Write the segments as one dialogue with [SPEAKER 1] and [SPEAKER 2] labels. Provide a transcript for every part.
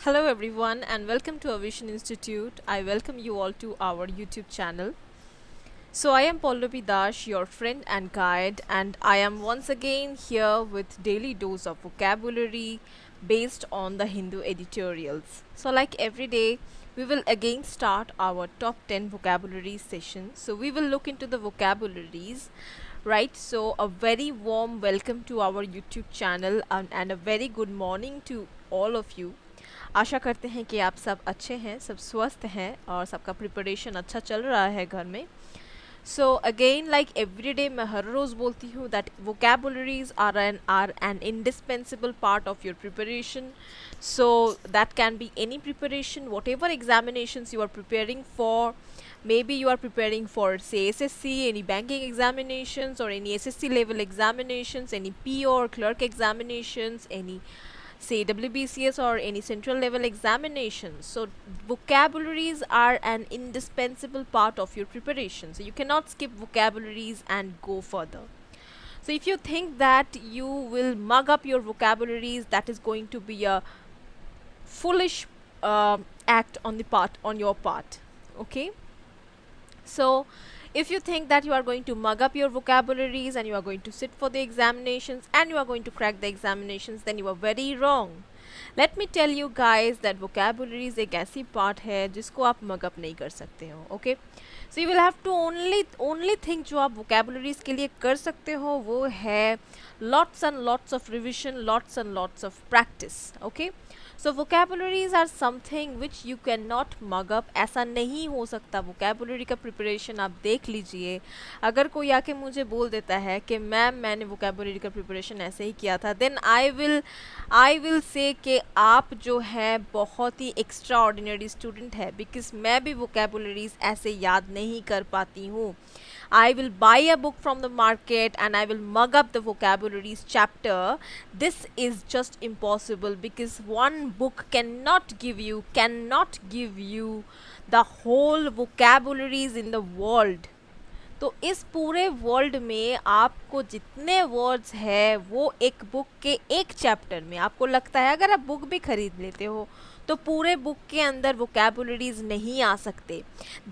[SPEAKER 1] Hello everyone and welcome to Aviation Institute. I welcome you all to our YouTube channel. So I am Pallavi Dash, your friend and guide, and I am once again here with daily dose of vocabulary based on the Hindu editorials. So like every day, we will again start our top 10 vocabulary session. So we will look into the vocabularies, right? So a very warm welcome to our YouTube channel and a very good morning to all of you. आशा करते हैं कि आप सब अच्छे हैं, सब स्वस्थ हैं और सबका प्रिपरेशन अच्छा चल रहा है घर में. So again like every day मैं हर रोज़ बोलती हूँ that vocabularies are an indispensable part of your preparation. So that can be any preparation, whatever examinations you are preparing for. Maybe you are preparing for say SSC, any banking examinations or any SSC level examinations, any PO or clerk examinations, any say WBCS or any central level examinations. So vocabularies are an indispensable part of your preparation. So you cannot skip vocabularies and go further. So if you think that you will mug up your vocabularies, that is going to be a foolish act on your part. Okay. So if you think that you are going to mug up your vocabularies and you are going to sit for the examinations and you are going to crack the examinations, then you are very wrong. Let me tell you guys that vocabularies एक ऐसी part है जिसको आप mug up नहीं कर सकते हो. Okay, so you will have to only thing जो आप vocabularies के लिए कर सकते हो वो है lots and lots of revision, lots and lots of practice. Okay, so vocabularies are something which you cannot mug up. ऐसा नहीं हो सकता. vocabulary का preparation आप देख लीजिए. अगर कोई आके मुझे बोल देता है कि मैम मैंने vocabulary का preparation ऐसे ही किया था, then I will say कि आप जो है बहुत ही extraordinary student है, because मैं भी vocabularies ऐसे याद नहीं कर पाती हूँ. I will buy a book from the market and I will mug up the vocabularies chapter. This is just impossible because one book cannot give you the whole vocabularies in the world. तो इस पूरे world में आपको जितने words है वो एक book के एक चैप्टर में आपको लगता है, अगर आप बुक भी खरीद लेते हो तो पूरे बुक के अंदर vocabularies नहीं आ सकते.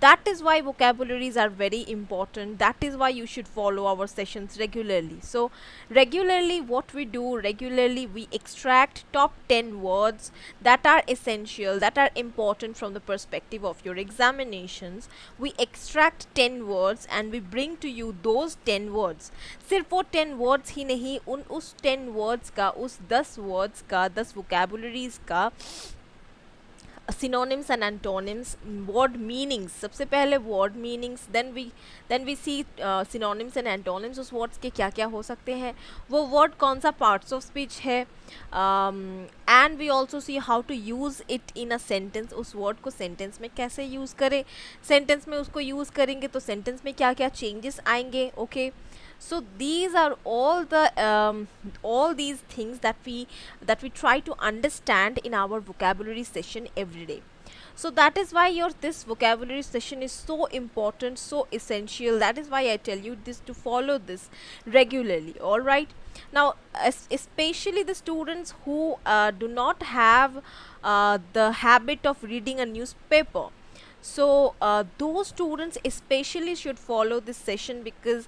[SPEAKER 1] That is why vocabularies are very important. That is why you should follow our sessions regularly. So regularly what we do, regularly we extract top 10 words that are essential, that are important from the perspective of your examinations. We extract 10 words and we bring to you those 10 words. सिर्फ वो 10 words ही नहीं, उस 10 words का, उस 10 words का, 10 vocabularies का synonyms and antonyms, word meanings. सबसे पहले word meanings, then we see synonyms and antonyms. उस words के क्या क्या हो सकते हैं, वो word कौन सा parts of speech है, and we also see how to use it in a sentence. उस word को sentence में कैसे use करें, sentence में उसको use करेंगे तो sentence में क्या क्या changes आएंगे. Okay, so these are all these things that we try to understand in our vocabulary session every day. So that is why this vocabulary session is so important, so essential. That is why I tell you this, to follow this regularly. All right, now especially the students who do not have the habit of reading a newspaper. So those students especially should follow this session, because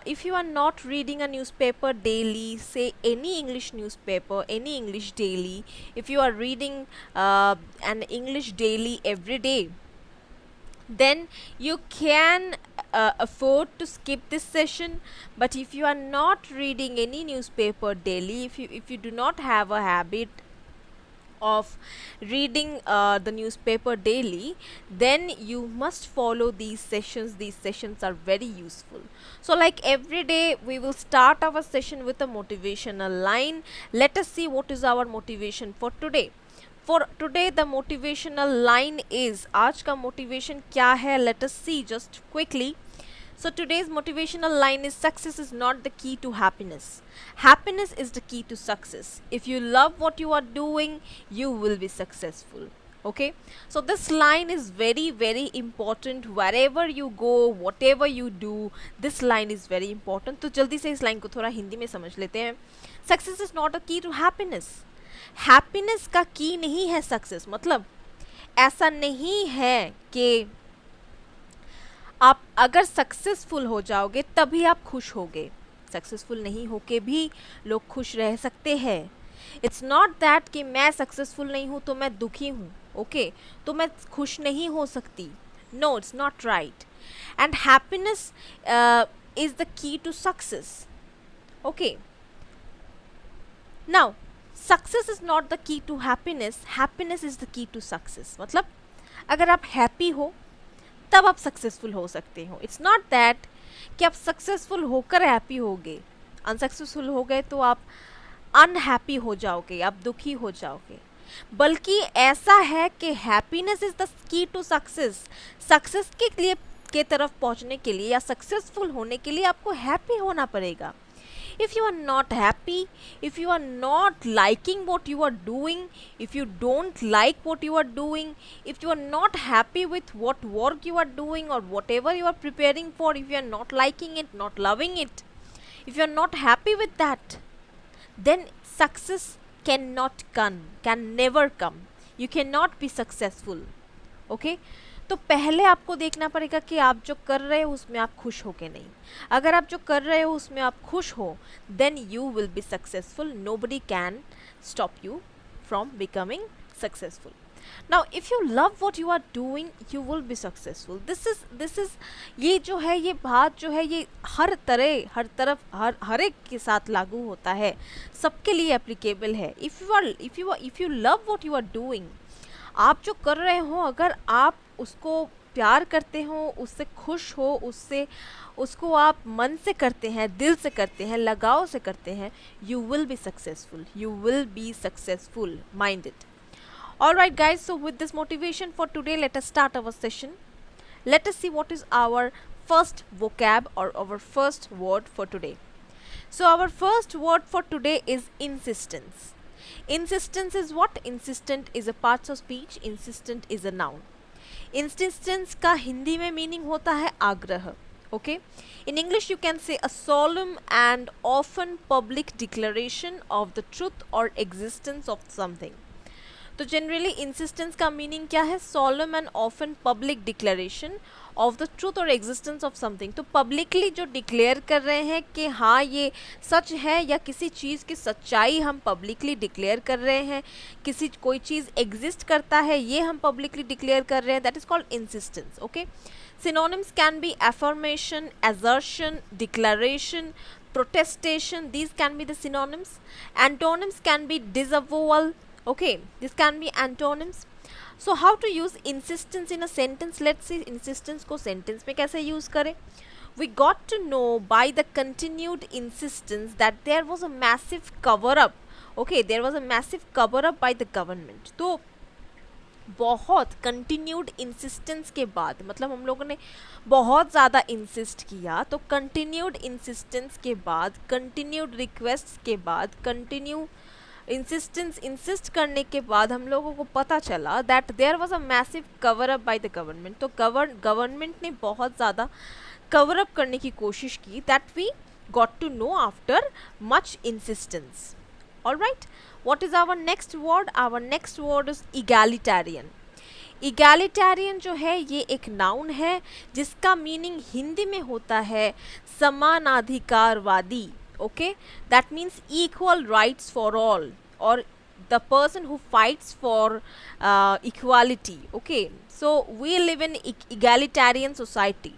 [SPEAKER 1] if you are not reading a newspaper daily, say any English newspaper, any English daily, if you are reading an English daily every day, then you can afford to skip this session. But if you are not reading any newspaper daily, if you do not have a habit of reading the newspaper daily, then you must follow these sessions. These sessions are very useful. So like every day we will start our session with a motivational line. Let us see what is our motivation for today. For today the motivational line is, आज का motivation क्या है, let us see just quickly. So today's motivational line is, success is not the key to happiness. Happiness is the key to success. If you love what you are doing, you will be successful. Okay, so this line is very important. Wherever you go, whatever you do, this line is very important. तो जल्दी से इस line को थोड़ा हिंदी में समझ लेते हैं. Success is not a key to happiness. Happiness का की नहीं है सक्सेस। मतलब ऐसा नहीं है कि आप अगर सक्सेसफुल हो जाओगे तभी आप खुश होगे। सक्सेसफुल नहीं होके भी लोग खुश रह सकते हैं। इट्स नॉट दैट कि मैं सक्सेसफुल नहीं हूँ तो मैं दुखी हूँ, ओके, तो मैं खुश नहीं हो सकती। No, it's not right. And happiness is the key to success, okay. Now success is not the key to happiness, happiness is the key to success. मतलब अगर आप हैप्पी हो तब आप सक्सेसफुल हो सकते हो। इट्स नॉट दैट कि आप सक्सेसफुल होकर हैप्पी होगे। अनसक्सेसफुल हो गए तो आप अनहैप्पी हो जाओगे, आप दुखी हो जाओगे। बल्कि ऐसा है कि happiness is the key to success. Success के लिए के तरफ पहुंचने के लिए या सक्सेसफुल होने के लिए आपको हैप्पी होना पड़ेगा। if you are not happy, if you are not liking what you are doing, if you don't like what you are doing, if you are not happy with what work you are doing or whatever you are preparing for, if you are not liking it, not loving it, if you are not happy with that, then success cannot come, can never come. You cannot be successful, okay? तो पहले आपको देखना पड़ेगा कि आप जो कर रहे हो उसमें आप खुश हो के नहीं। अगर आप जो कर रहे हो उसमें आप खुश हो, then you will be successful. Nobody can stop you from becoming successful. Now if you love what you are doing you will be successful. This is ये जो है, ये बात जो है, ये हर तरफ हर एक के साथ लागू होता है, सबके लिए एप्लीकेबल है। If you love what you are doing, आप जो कर रहे हो अगर आप उसको प्यार करते हो, उससे खुश हो, उसको आप मन से करते हैं, दिल से करते हैं, लगाव से करते हैं, you will be successful, you will be successful, mind it. Alright guys, so with this motivation for today, let us start our session. Let us see what is our first vocab or our first word for today. So our first word for today is insistence. Insistence is what? Insistent is a part of speech. Insistent is a noun. Insistence का हिंदी में meaning होता है आग्रह, okay? In English you can say a solemn and often public declaration of the truth or existence of something. तो generally insistence का meaning क्या है? Solemn and often public declaration of the truth और existence of something. तो publicly जो declare कर रहे हैं कि हाँ ये सच है, या किसी चीज़ की सच्चाई हम पब्लिकली डिक्लेयर कर रहे हैं, कोई चीज़ एग्जिस्ट करता है ये हम पब्लिकली डिक्लेयर कर रहे हैं, that is called insistence, okay. Synonyms can be affirmation, assertion, declaration, protestation. These can be the synonyms. Antonyms can be disavowal. Okay, this can be antonyms. So how to use insistence in a sentence? Let's see insistence को sentence में कैसे use करें. We got to know by the continued insistence that there was a massive cover up. Okay, there was a massive cover up by the government. तो बहुत continued insistence के बाद, मतलब हम लोगों ने बहुत ज़्यादा इंसिस्ट किया, तो कंटिन्यूड इंसिस्टेंस के बाद, कंटिन्यूड रिक्वेस्ट के बाद, कंटिन्यू इंसिस्ट करने के बाद हम लोगों को पता चला that there was a massive cover up by the government. तो गवर्नमेंट ने बहुत ज़्यादा कवर अप करने की कोशिश की, that we got to know after much insistence. Alright, what is our next word? Our next word is egalitarian. Egalitarian जो है ये एक नाउन है जिसका मीनिंग हिंदी में होता है समानाधिकारवादी, okay, that means equal rights for all, और the person who fights for equality, okay. So we live in egalitarian society.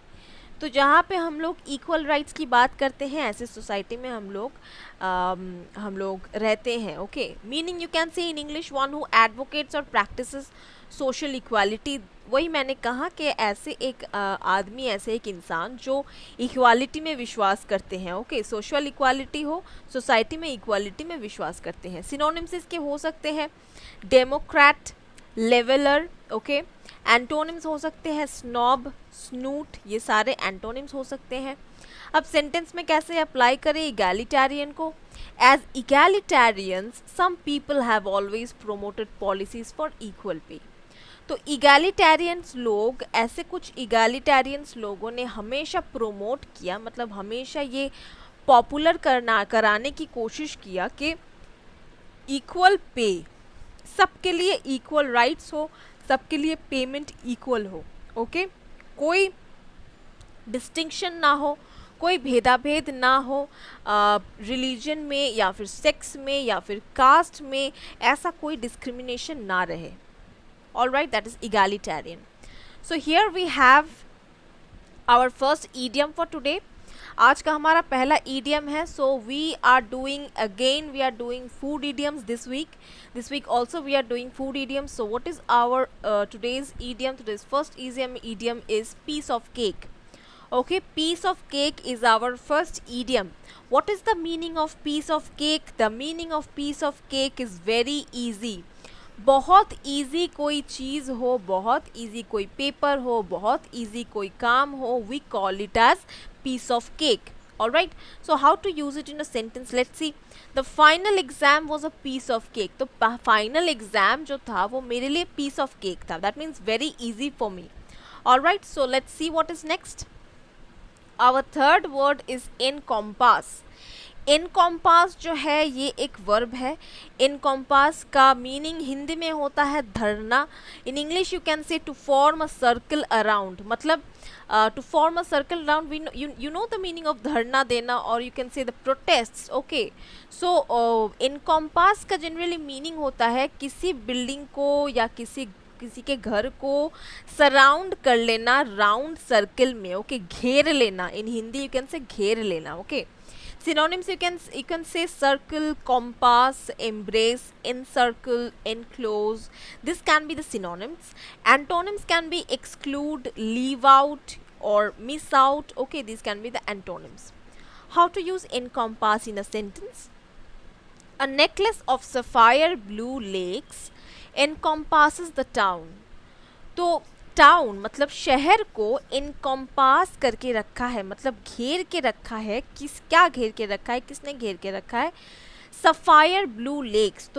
[SPEAKER 1] तो जहाँ पे हम लोग इक्वल राइट्स की बात करते हैं, ऐसे सोसाइटी में हम लोग रहते हैं, okay. Meaning you can say in English one who advocates और प्रैक्टिसेस सोशल इक्वालिटी। वही मैंने कहा कि ऐसे एक आदमी, ऐसे एक इंसान जो इक्वालिटी में विश्वास करते हैं, ओके। सोशल इक्वालिटी हो, सोसाइटी में इक्वालिटी में विश्वास करते हैं। सिनोनिम्स इसके हो सकते हैं डेमोक्रेट, लेवलर, ओके। एंटोनिम्स हो सकते हैं स्नॉब, स्नूट, ये सारे एंटोनिम्स हो सकते हैं। अब सेंटेंस में कैसे अप्लाई करें इगैलिटेरियन को? As egalitarians some people have always promoted policies for equal pay. तो इगैलिटेरियंस लोग, ऐसे कुछ इगैलिटेरियंस लोगों ने हमेशा प्रोमोट किया, मतलब हमेशा ये पॉपुलर कराने की कोशिश किया कि इक्वल पे, सबके लिए इक्वल राइट्स हो, सबके लिए पेमेंट इक्वल हो, ओके, कोई डिस्टिंक्शन ना हो, कोई भेदाभेद ना हो, रिलीजन में या फिर सेक्स में या फिर कास्ट में, ऐसा कोई डिस्क्रिमिनेशन ना रहे. All right, that is egalitarian. So here we have our first idiom for today. आज का हमारा पहला ईडियम है. So we are doing again, we are doing food idioms this week also we are doing food idioms. So what is our today's idiom? Today's first idiom is piece of cake. Okay, piece of cake is our first idiom. What is the meaning of piece of cake? The meaning of piece of cake is very easy. बहुत easy कोई चीज़ हो, बहुत easy कोई paper हो, बहुत easy कोई काम हो, we call it as piece of cake. Alright, so how to use it in a sentence? Let's see. The final exam was a piece of cake. तो final exam जो था वो मेरे लिए piece of cake था. That means very easy for me. Alright, so let's see what is next. Our third word is encompass. encompass जो है ये एक वर्ब है. encompass का मीनिंग हिंदी में होता है धरना. In English you can say to form a circle around. मतलब to form a circle around, you know the meaning of धरना देना, और you can say the protests. okay, so encompass का जनरली मीनिंग होता है किसी बिल्डिंग को या किसी के घर को सराउंड कर लेना राउंड सर्कल में. ओके, घेर लेना. इन हिंदी यू कैन से घेर लेना. Okay, synonyms you can say circle, compass, embrace, encircle, enclose. This can be the synonyms. Antonyms can be exclude, leave out, or miss out. Okay, these can be the antonyms. How to use encompass in a sentence? A necklace of sapphire blue lakes encompasses the town. तो town मतलब शहर को encompass करके रखा है, मतलब घेर के रखा है. क्या घेर के रखा है, किसने घेर के रखा है? Sapphire blue lakes.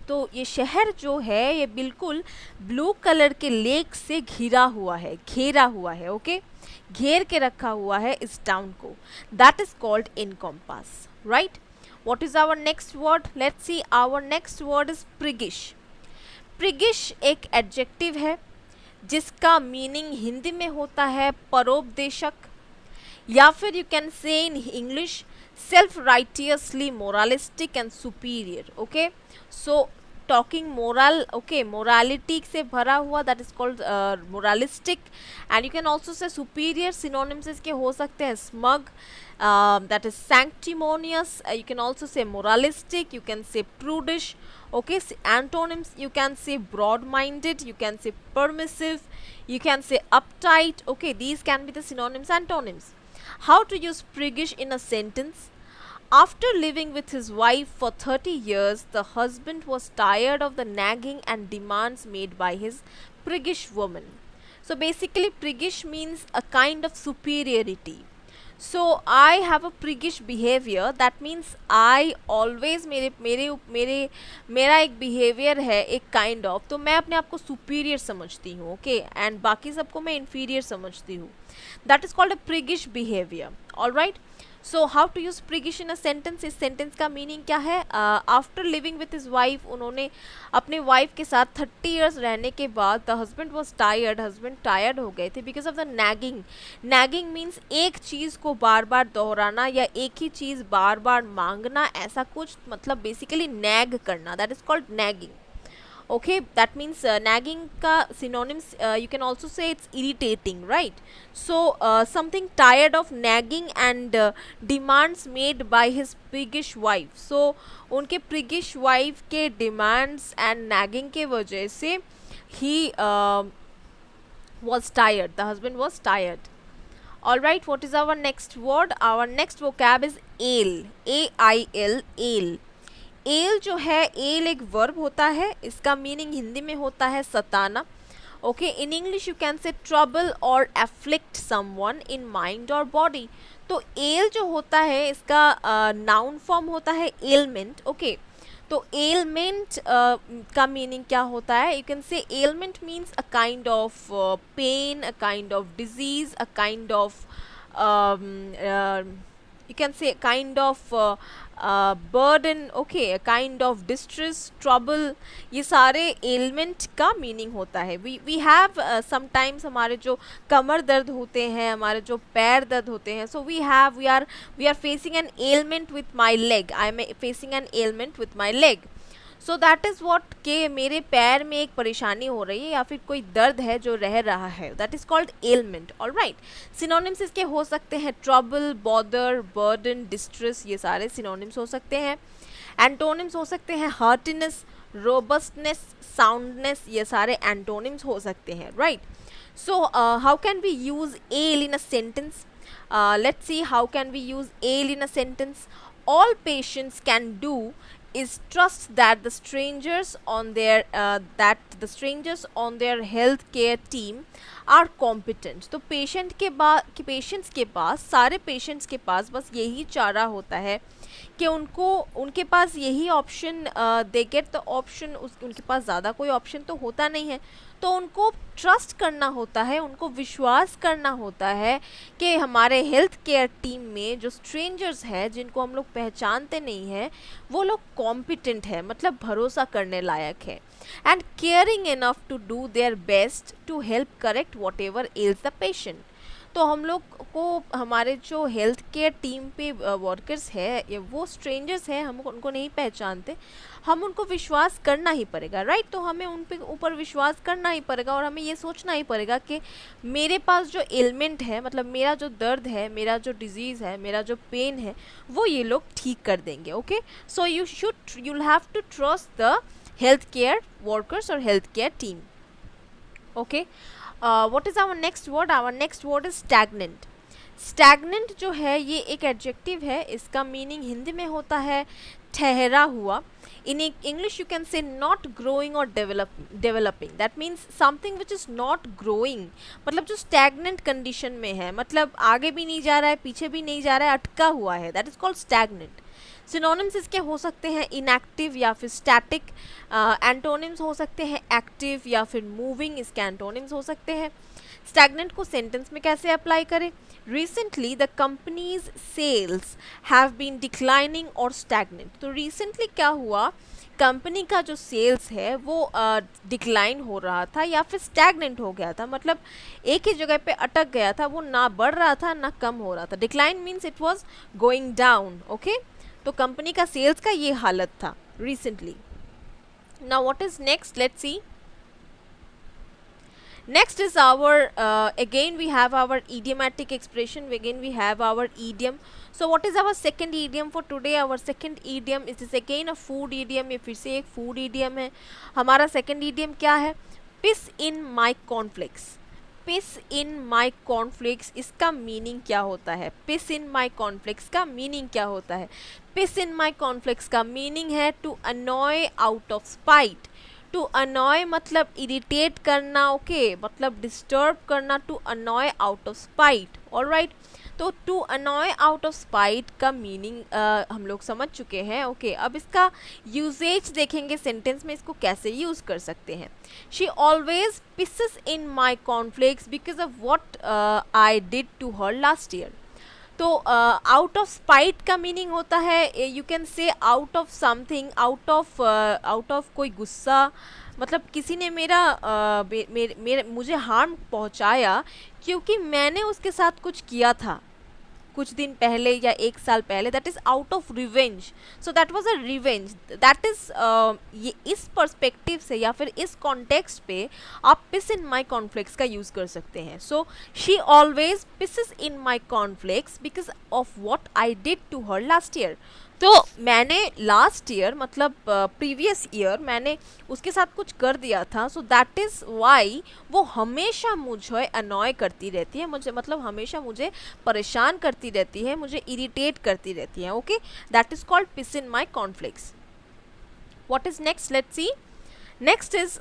[SPEAKER 1] तो ये शहर जो है ये बिल्कुल ब्लू कलर के लेक से घेरा हुआ है. ओके, घेर के रखा हुआ है इस टाउन को. That is called encompass. Right, what is our next word? Let's see. Our next word is priggish. Priggish एक एडजेक्टिव है जिसका मीनिंग हिंदी में होता है परोपदेशक, या फिर you can say in English self righteously moralistic and superior. Okay, so talking moral, okay, morality से भरा हुआ, that is called moralistic. And you can also say superior. Synonyms इसके हो सकते हैं smug, that is sanctimonious. You can also say moralistic, you can say prudish. Okay, antonyms you can say broad minded, you can say permissive, you can say uptight. Okay, these can be the synonyms, antonyms. How to use priggish in a sentence? After living with his wife for 30 years, the husband was tired of the nagging and demands made by his priggish woman. So basically priggish means a kind of superiority. So I have a priggish behavior. That means I always मेरा एक behavior है एक kind of, तो मैं अपने आप को superior समझती हूँ. ओके, एंड बाकी सबको मैं inferior समझती हूँ. That is called a priggish behavior. All right. So how to use priggish in a sentence? इस सेंटेंस का मीनिंग क्या है? After living with his wife, उन्होंने अपने वाइफ के साथ 30 ईयर्स रहने के बाद the husband was tired, husband tired हो गए थे because of the nagging. Nagging means एक चीज़ को बार बार दोहराना या एक ही चीज़ बार बार मांगना, ऐसा कुछ, मतलब बेसिकली नैग करना. That is called nagging. Okay, that means nagging ka synonyms, you can also say it's irritating, right? So something tired of nagging and demands made by his priggish wife. So unke priggish wife ke demands and nagging ke wajah se he was tired, the husband was tired. All right, what is our next word? Our next vocab is ale. A-I-L, ale. L जो है, L एक verb होता है, इसका meaning Hindi में होता है सताना. Okay, in English you can say trouble or afflict someone in mind or body. तो एल जो होता है इसका नाउन फॉर्म होता है एलमेंट. ओके, तो एलमेंट का मीनिंग क्या होता है? You can say ailment means a kind of pain, a kind of disease, a kind of you can say kind of burden, okay, a kind of distress, trouble, ये सारे ailment का meaning होता है. We have sometimes हमारे जो कमर दर्द होते हैं, हमारे जो पैर दर्द होते हैं, so we are facing an ailment with my leg. I am facing an ailment with my leg. So that is what के मेरे पैर में एक परेशानी हो रही है या फिर कोई दर्द है जो रह रहा है, that is called ailment. All right. Synonyms इसके हो सकते हैं ट्रबल, बॉदर, बर्डन, डिस्ट्रेस, ये सारे सिनोनिम्स हो सकते हैं. एंटोनिम्स हो सकते हैं हार्टीनेस, रोबस्टनेस, साउंडनेस, ये सारे एंटोनिम्स हो सकते हैं. Right. So how can we use ail in a sentence? Let's see how can we use ail in a sentence. All patients can do is trust that the strangers on their health care team are competent. तो patients के पास, सारे patients के पास बस यही चारा होता है कि उनके पास यही option, they get the option, उनके पास ज़्यादा कोई ऑप्शन तो होता नहीं है. तो उनको ट्रस्ट करना होता है, उनको विश्वास करना होता है कि हमारे हेल्थ केयर टीम में जो स्ट्रेंजर्स हैं जिनको हम लोग पहचानते नहीं हैं, वो लोग कॉम्पिटेंट है, मतलब भरोसा करने लायक है. And caring enough to do their best to help correct whatever else the patient. तो हम लोग को हमारे जो हेल्थ केयर टीम पे वर्कर्स है, वो स्ट्रेंजर्स हैं, हम उनको नहीं पहचानते, हम उनको विश्वास करना ही पड़ेगा. राइट. तो हमें उन पे ऊपर विश्वास करना ही पड़ेगा और हमें ये सोचना ही पड़ेगा कि मेरे पास जो एलिमेंट है, मतलब मेरा जो दर्द है, मेरा जो डिजीज़ है, मेरा जो पेन है, वो ये लोग ठीक कर देंगे. Okay. So you'll have to trust the health care workers or health care team. Okay. What is our next word? Our next word is stagnant. Stagnant जो है ये एक एडजेक्टिव है, इसका मीनिंग हिंदी में होता है ठहरा हुआ. In English you can say not growing or developing. That means something which is not growing, मतलब जो स्टैगनेंट कंडीशन में है, मतलब आगे भी नहीं जा रहा है, पीछे भी नहीं जा रहा है, अटका हुआ है, that is called stagnant. Synonyms इसके हो सकते हैं इनएक्टिव या फिर स्टैटिक. एंटोनिम्स हो सकते हैं एक्टिव या फिर मूविंग, इसके एंटोनिम्स हो सकते हैं. स्टैगनेंट को सेंटेंस में कैसे अप्लाई करें? Recently the company's sales have been declining और स्टैगनेंट. तो रिसेंटली क्या हुआ, कंपनी का जो सेल्स है वो डिक्लाइन हो रहा था या फिर स्टैगनेंट हो गया था, मतलब एक ही जगह पे अटक गया था, वो ना बढ़ रहा था ना कम हो रहा था. Decline means it was going down. Okay. तो कंपनी का सेल्स का ये हालत था recently. Now what is next? Let's C. Next is our again we have our idiomatic expression. Again we have our idiom. So what is our second idiom for today? Our second idiom is again a food idiom. ये फिर से एक food idiom है. हमारा second idiom क्या है? Piss in my cornflakes. Piss in my cornflakes, इसका meaning क्या होता है? Piss in my cornflakes का मीनिंग क्या होता है? Piss in my cornflakes का मीनिंग है to annoy out of spite. To annoy मतलब इरिटेट करना, ओके, मतलब डिस्टर्ब करना. To annoy out of spite. Alright. तो to annoy out of spite का मीनिंग हम लोग समझ चुके हैं. ओके. अब इसका यूजेज देखेंगे सेंटेंस में, इसको कैसे यूज़ कर सकते हैं. She always pisses in my cornflakes because of what I did to her last year. तो आउट ऑफ स्पाइट का मीनिंग होता है, you can say out of something, out of कोई गुस्सा, मतलब किसी ने मुझे हार्म पहुंचाया क्योंकि मैंने उसके साथ कुछ किया था कुछ दिन पहले या एक साल पहले. That is out of revenge. So that was a revenge. That is ये इस पर्सपेक्टिव से या फिर इस कॉन्टेक्स्ट पे आप पिस इन माई कॉर्नफ्लेक्स का यूज़ कर सकते हैं. So she always pisses in my cornflakes because of what I did to her last year. तो मैंने लास्ट ईयर मतलब प्रीवियस ईयर मैंने उसके साथ कुछ कर दिया था. सो दैट इज़ वाई वो हमेशा मुझे अनॉय करती रहती है, मुझे मतलब हमेशा मुझे परेशान करती रहती है, मुझे इरिटेट करती रहती है. Okay. That is called piss in my cornflakes. What is next? Let's see. Next is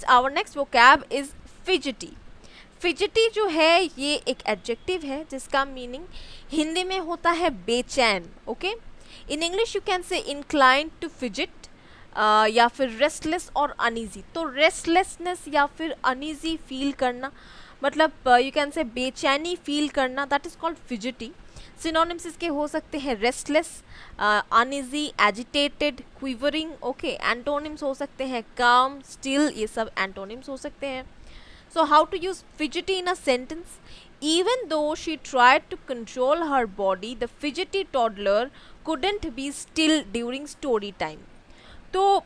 [SPEAKER 1] our next vocab is fidgety. Fidgety जो है ये एक एडजेक्टिव है जिसका मीनिंग हिंदी में होता है बेचैन. Okay. In English you can say inclined to fidget या फिर रेस्टलेस और अनईजी. तो रेस्टलेसनेस या फिर अनईजी फील करना, मतलब यू कैन से बेचैनी फील करना, that is called fidgety. Synonyms इसके हो सकते हैं restless, uneasy, agitated, quivering, okay. Antonyms हो सकते हैं काम, स्टिल, ये सब एंटोनिम्स हो सकते हैं। So how to use fidgety in a sentence? Even though she tried to control her body, the fidgety toddler couldn't be still during story time. तो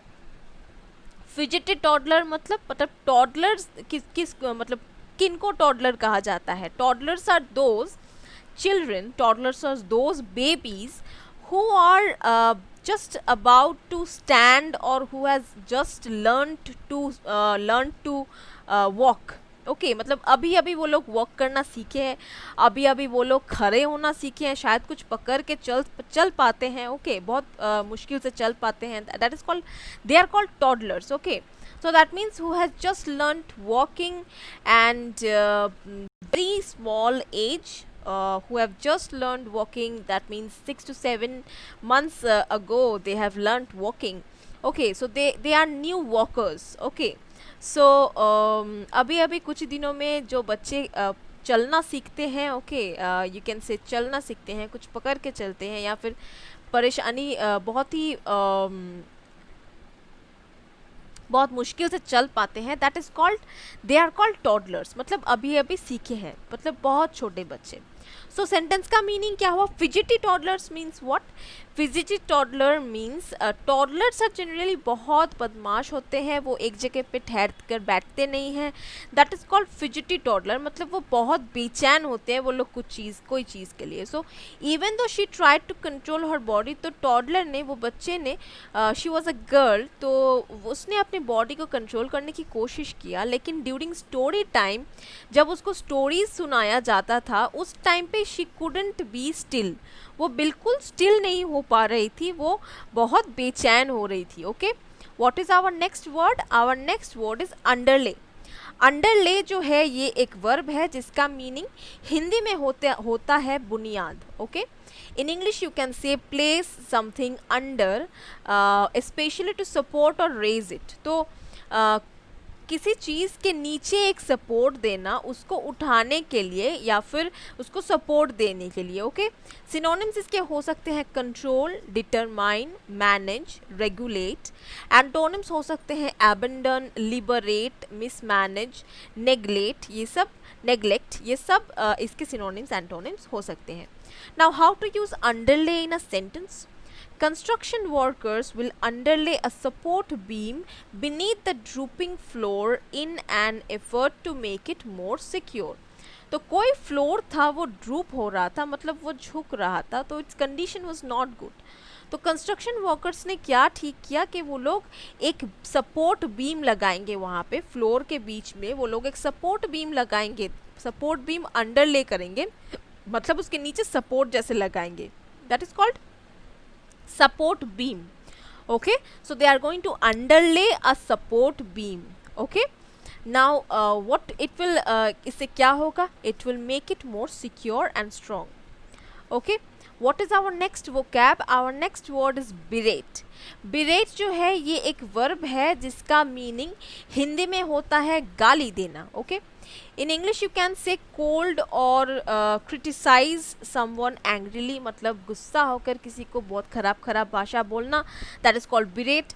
[SPEAKER 1] फिजिटी टॉडलर मतलब टॉडलर्स किस मतलब किनको टॉडलर कहा जाता है? Toddlers are those children, toddlers are those babies who are just about to stand or who has just learned to walk. Okay मतलब अभी अभी वो लोग वॉक करना सीखे हैं, अभी अभी वो लोग खड़े होना सीखे हैं, शायद कुछ पकड़ के चल पाते हैं, ओके बहुत मुश्किल से चल पाते हैं, that is called, they are called toddlers, okay. So that means who has just learned walking and very small age, who have just learned walking, that means 6 to 7 months ago they have learned walking, okay, so they are new walkers, okay. So अभी अभी कुछ दिनों में जो बच्चे चलना सीखते हैं, ओके, यू कैन से चलना सीखते हैं, कुछ पकड़ के चलते हैं या फिर परेशानी बहुत मुश्किल से चल पाते हैं, that is called, they are called toddlers, मतलब अभी अभी सीखे हैं, मतलब बहुत छोटे बच्चे। सो सेंटेंस का मीनिंग क्या हुआ? Fidgety toddlers means what? Fidgety toddler means toddlers are generally बहुत बदमाश होते हैं, वो एक जगह पे ठहर कर बैठते नहीं हैं, that is called fidgety toddler, मतलब वो बहुत बेचैन होते हैं वो लोग कोई चीज़ के लिए। So even though she tried to control her body, तो टॉडलर ने, वो बच्चे ने, शी वॉज अ गर्ल, तो उसने अपनी बॉडी को कंट्रोल करने की कोशिश किया, लेकिन ड्यूरिंग स्टोरी टाइम जब उसको स्टोरीज सुनाया जाता था उस टाइम पे शी कुडंट बी स्टिल, वो बिल्कुल स्टिल नहीं हो पा रही थी, वो बहुत बेचैन हो रही थी, okay. What is our next word? Our next word is underlay. Underlay जो है ये एक वर्ब है जिसका मीनिंग हिंदी में होता है बुनियाद, okay. In English you can say place something under, especially to support or raise it. तो किसी चीज़ के नीचे एक सपोर्ट देना, उसको उठाने के लिए या फिर उसको सपोर्ट देने के लिए, ओके। सिनोनिम्स इसके हो सकते हैं control, determine, manage, regulate. Antonyms हो सकते हैं एबंडन, लिबरेट, मिसमैनेज, नेग्लेक्ट, ये सब इसके सिनोनिम्स एंटोनिम्स हो सकते हैं। Now how to use underlay in a sentence? Construction workers will underlay a support beam beneath the drooping floor in an effort to make it more secure. तो कोई floor था वो ड्रूप हो रहा था, मतलब वो झुक रहा था, तो it's condition was not good. तो कंस्ट्रक्शन वर्कर्स ने क्या ठीक किया कि वो लोग एक सपोर्ट बीम लगाएंगे, वहाँ पे फ्लोर के बीच में वो लोग एक सपोर्ट बीम लगाएंगे, सपोर्ट बीम अंडरले करेंगे, मतलब उसके नीचे सपोर्ट जैसे लगाएंगे, that is called support beam, okay. So they are going to underlay a support beam, okay. Now what it will, इससे क्या होगा? It will make it more secure and strong, okay. What is our next vocab? Our next word is berate. Berate जो है ये एक verb है जिसका meaning Hindi में होता है गाली देना, okay. In English you can say cold or criticize someone angrily, मतलब गुस्सा होकर किसी को बहुत खराब भाषा बोलना, that is called berate.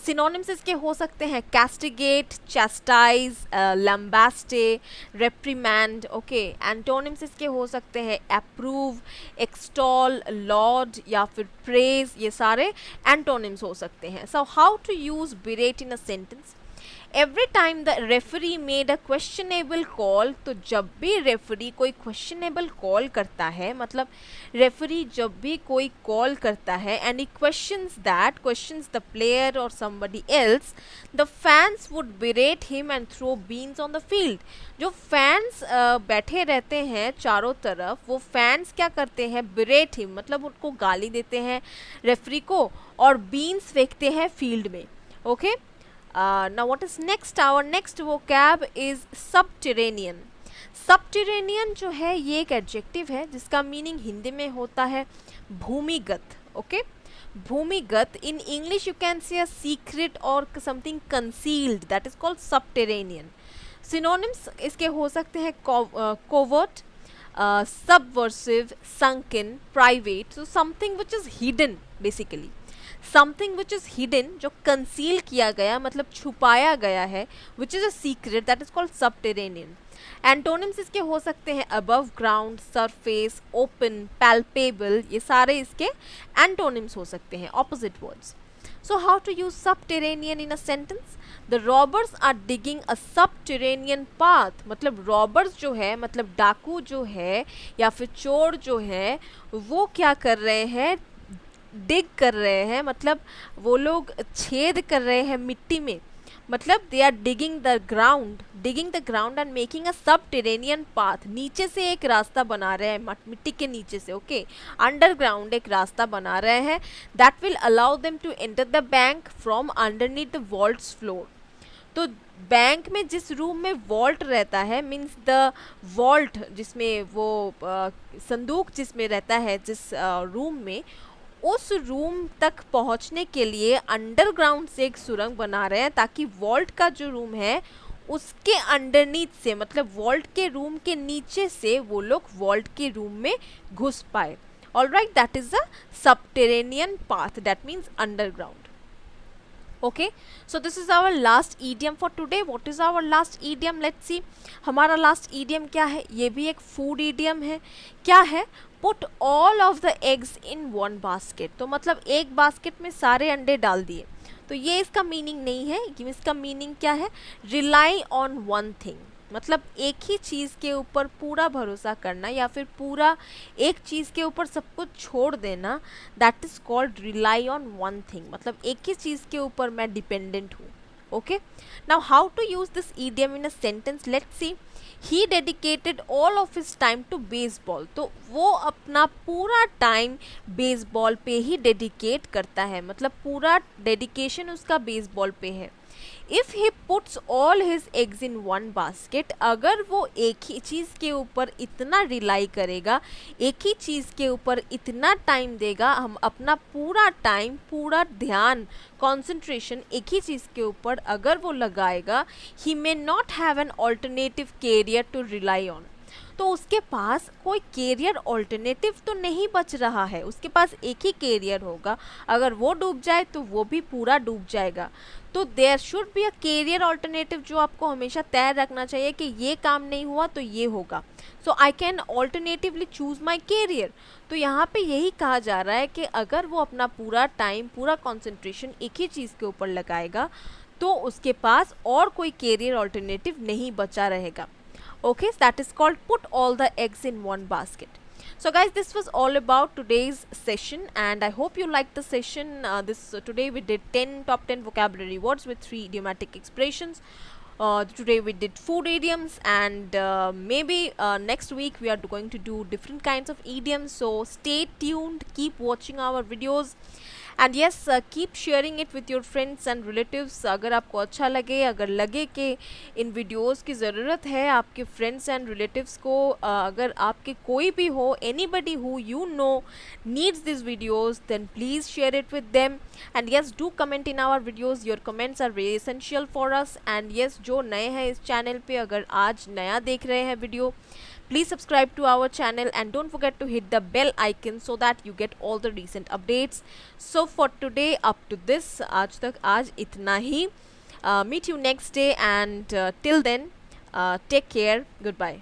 [SPEAKER 1] Synonyms इसके हो सकते हैं कैस्टिगेट, चैस्टाइज, लम्बास्टे, रेप्रीमैंड, ओके। एंटोनिम्स इसके हो सकते हैं अप्रूव, एक्सटॉल, लॉर्ड या फिर प्रेज, ये सारे एंटोनिम्स हो सकते हैं। So how to use berate in a sentence? Every time the referee made a questionable call, तो जब भी रेफरी कोई क्वेश्चनेबल कॉल करता है, मतलब रेफरी जब भी कोई कॉल करता है and he questions the player or somebody else, the fans would berate him and throw beans on the field. जो फैंस बैठे रहते हैं चारों तरफ, वो फैंस क्या करते हैं? बिरेट हिम, मतलब उनको गाली देते हैं रेफरी को और बीन्स फेंकते हैं फील्ड में, okay. Now what is next? Our next vocab is subterranean. Subterranean जो है ये एक एडजेक्टिव है जिसका मीनिंग हिंदी में होता है भूमिगत, ओके। भूमिगत, इन English you can say a secret or something concealed, that is called subterranean. Synonyms इसके हो सकते हैं covert, subversive, sunken, private, so something which is hidden basically, something which is hidden, जो कंसील किया गया मतलब छुपाया गया है, which is a secret, that is called subterranean. Antonyms इसके हो सकते हैं above ground, surface, open, palpable, ये सारे इसके एंटोनिम्स हो सकते हैं, opposite words. So how to use subterranean in a sentence? The robbers are digging a subterranean path, मतलब रॉबर्स जो है मतलब डाकू जो है या फिर चोर जो है वो क्या कर रहे हैं, डिग कर रहे हैं, मतलब वो लोग छेद कर रहे हैं मिट्टी में, मतलब they are digging the ground and making a subterranean path, नीचे से एक रास्ता बना रहे हैं मिट्टी के नीचे से, ओके, अंडरग्राउंड एक रास्ता बना रहे हैं, that will allow them to enter the bank from underneath the vault's floor. तो बैंक में जिस रूम में वॉल्ट रहता है, मीन्स द वॉल्ट जिसमें वो संदूक जिसमें रहता है, जिस रूम में, उस रूम तक पहुंचने के लिए अंडरग्राउंड से एक सुरंग बना रहे हैं, ताकि वॉल्ट का जो रूम है उसके अंडरनीथ से, मतलब वॉल्ट के रूम के नीचे से वो लोग वॉल्ट के रूम में घुस पाए. Alright, that is the subterranean path, that means underground. Okay, so this is our last idiom for today. What is our last idiom? Let's see, हमारा लास्ट ईडियम क्या है? ये भी एक फूड ईडियम है. क्या है? Put all of the eggs in one basket. तो मतलब एक बास्केट में सारे अंडे डाल दिए. तो ये इसका मीनिंग नहीं है. इसका मीनिंग क्या है? रिलाई ऑन वन थिंग, मतलब एक ही चीज़ के ऊपर पूरा भरोसा करना या फिर पूरा एक चीज़ के ऊपर सब कुछ छोड़ देना, that is called rely on one thing, मतलब एक ही चीज़ के ऊपर मैं डिपेंडेंट हूँ. Okay, now how to use this idiom in a sentence? Let's see. He dedicated all of his time to baseball. तो वो अपना पूरा टाइम बेसबॉल पे ही डेडिकेट करता है, मतलब पूरा डेडिकेशन उसका बेसबॉल पे है. If he puts all his eggs in one basket, अगर वो एक ही चीज़ के ऊपर इतना रिलाई करेगा, एक ही चीज़ के ऊपर इतना टाइम देगा, हम अपना पूरा टाइम, पूरा ध्यान, कॉन्सेंट्रेशन एक ही चीज़ के ऊपर अगर वो लगाएगा, he may not have an alternative career to rely on. तो उसके पास कोई कैरियर ऑल्टरनेटिव तो नहीं बच रहा है, उसके पास एक ही कैरियर होगा, अगर वो डूब जाए तो वो भी पूरा डूब जाएगा. तो there should be a career alternative, जो आपको हमेशा तय रखना चाहिए कि ये काम नहीं हुआ तो ये होगा. So I can alternatively choose my career. तो यहाँ पे यही कहा जा रहा है कि अगर वो अपना पूरा टाइम, पूरा कॉन्सेंट्रेशन एक ही चीज़ के ऊपर लगाएगा, तो उसके पास और कोई कैरियर ऑल्टरनेटिव नहीं बचा रहेगा. Okay, so that is called put all the eggs in one basket. So guys, this was all about today's session, and I hope you liked the session. Today we did 10 top 10 vocabulary words with 3 idiomatic expressions. Today we did food idioms, and maybe next week we are going to do different kinds of idioms. So stay tuned, keep watching our videos, and yes keep sharing it with your friends and relatives. अगर आपको अच्छा लगे, अगर लगे कि इन videos की ज़रूरत है आपके फ्रेंड्स एंड रिलेटिव्स को, अगर आपके कोई भी हो, anybody who you know needs this videos, then please share it with them. And yes, do comment in our videos. Your comments are very essential for us. And yes, जो नए हैं इस चैनल पे, अगर आज नया देख रहे हैं video, please subscribe to our channel and don't forget to hit the bell icon so that you get all the recent updates. So for today, up to this, आज इतना ही. Meet you next day, and till then, take care. Goodbye.